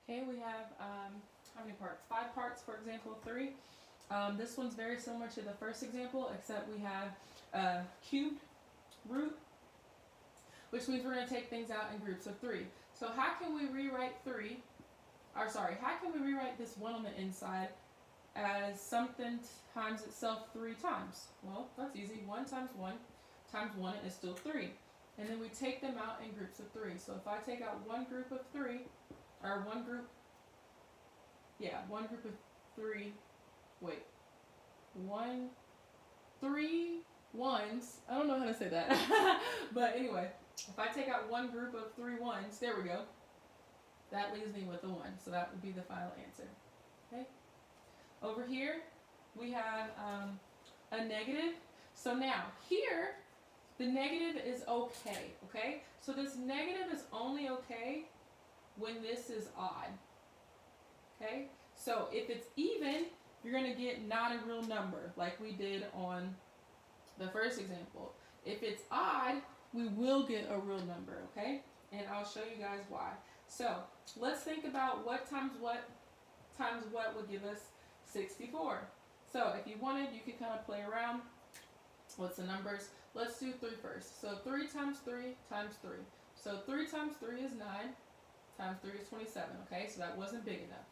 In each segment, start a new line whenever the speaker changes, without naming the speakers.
Okay, we have how many parts? 5 parts for example 3. This one's very similar to the first example, except we have a cubed root, which means we're going to take things out in groups of 3. So how can we rewrite how can we rewrite this 1 on the inside as something times itself 3 times? Well, that's easy. 1 times 1 times 1 is still 3. And then we take them out in groups of 3. So if I take out one group of 3, or one group of 3, wait, 3 ones, I don't know how to say that, but anyway, if I take out one group of 3 ones, there we go, that leaves me with a 1, so that would be the final answer. Okay. Over here, we have a negative. So now, here, the negative is okay, okay? So this negative is only okay when this is odd, okay? So if it's even, you're going to get not a real number, like we did on the first example. If it's odd, we will get a real number, okay? And I'll show you guys why. So let's think about what times what would give us 64. So if you wanted, you could kind of play around. What's the numbers? Let's do 3 first. So 3 times 3 times 3. So 3 times 3 is 9, times 3 is 27, okay? So that wasn't big enough.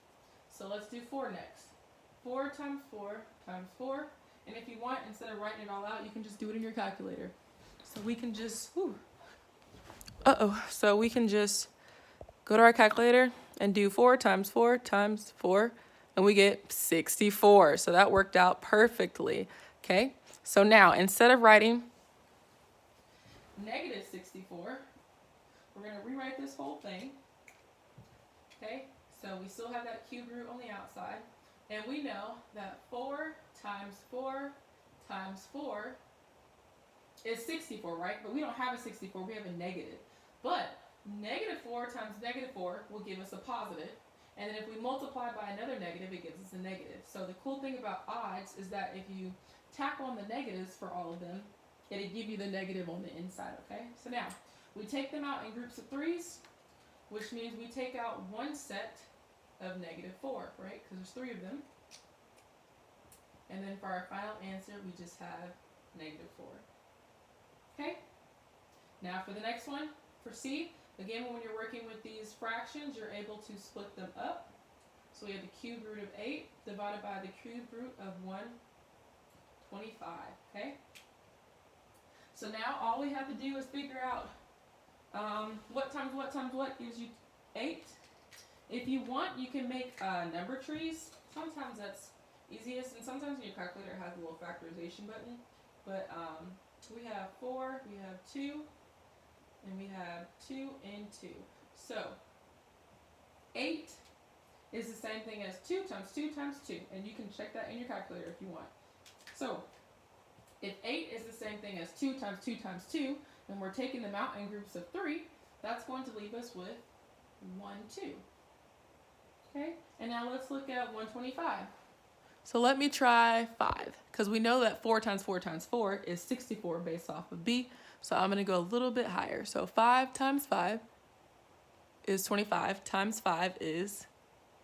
So let's do 4 next. 4 times 4 times 4. And if you want, instead of writing it all out, you can just do it in your calculator. So we can just, So we can just go to our calculator and do 4 times 4 times 4, and we get 64. So that worked out perfectly, okay? So now, instead of writing negative 64, we're going to rewrite this whole thing, okay? So we still have that cube root on the outside, and we know that 4 times 4 times 4 is 64, right? But we don't have a 64, we have a negative. But negative 4 times negative 4 will give us a positive, and then if we multiply by another negative, it gives us a negative. So the cool thing about odds is that if you tack on the negatives for all of them, it'll give you the negative on the inside, okay? So now, we take them out in groups of 3s, which means we take out one set of negative 4, right? Because there's 3 of them. And then for our final answer, we just have negative 4. Okay? Now for the next one, for C, again, when you're working with these fractions, you're able to split them up. So we have the cube root of 8 divided by the cube root of 125, okay? So now all we have to do is figure out what times what gives you 8. If you want, you can make number trees. Sometimes that's easiest, and sometimes your calculator has a little factorization button. But we have 4, we have 2, and we have 2 and 2. So 8 is the same thing as 2 times 2 times 2, and you can check that in your calculator if you want. So if 8 is the same thing as 2 times 2 times 2, and we're taking them out in groups of 3, that's going to leave us with 1, 2. Okay, and now let's look at 125. So let me try 5, because we know that 4 times 4 times 4 is 64 based off of B, so I'm going to go a little bit higher. So 5 times 5 is 25, times 5 is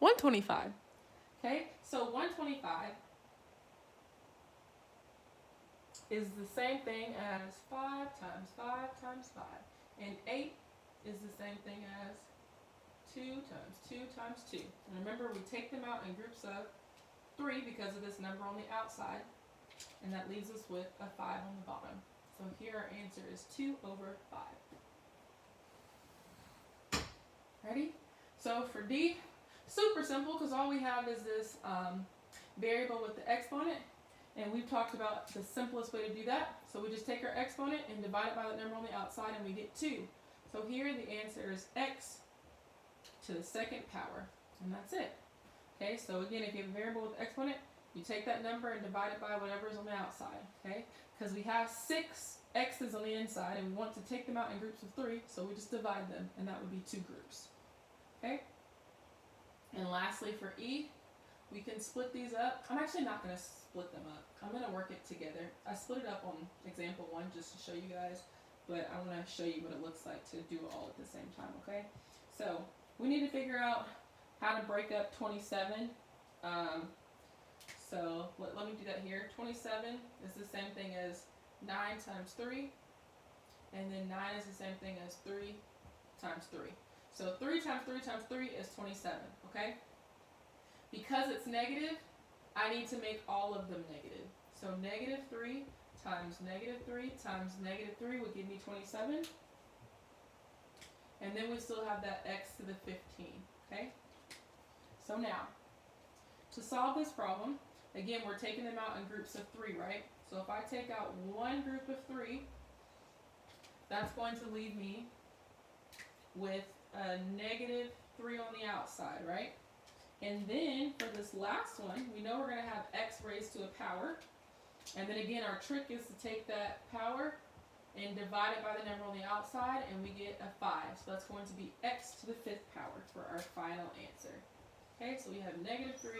125. Okay, so 125 is the same thing as 5 times 5 times 5, and 8 is the same thing as 2 times 2 times 2. And remember, we take them out in groups of 3 because of this number on the outside, and that leaves us with a 5 on the bottom. So here our answer is 2 over 5. Ready? So for D, super simple because all we have is this variable with the exponent, and we've talked about the simplest way to do that. So we just take our exponent and divide it by the number on the outside, and we get 2. So here the answer is x to the 2nd power, and that's it. Okay, so again, if you have a variable with exponent, you take that number and divide it by whatever is on the outside, okay? Because we have 6 x's on the inside, and we want to take them out in groups of 3, so we just divide them, and that would be 2 groups, okay? And lastly, for E, we can split these up. I'm actually not going to split them up. I'm going to work it together. I split it up on example 1 just to show you guys, but I want to show you what it looks like to do it all at the same time, okay? So we need to figure out how to break up 27. So let me do that here. 27 is the same thing as 9 times 3. And then 9 is the same thing as 3 times 3. So 3 times 3 times 3 is 27, okay? Because it's negative, I need to make all of them negative. So negative 3 times negative 3 times negative 3 would give me 27. And then we still have that x to the 15, okay? So now, to solve this problem, again, we're taking them out in groups of 3, right? So if I take out one group of 3, that's going to leave me with a negative 3 on the outside, right? And then for this last one, we know we're going to have x raised to a power. And then again, our trick is to take that power and divide it by the number on the outside, and we get a 5. So that's going to be x to the 5th power for our final answer. Okay, so we have negative 3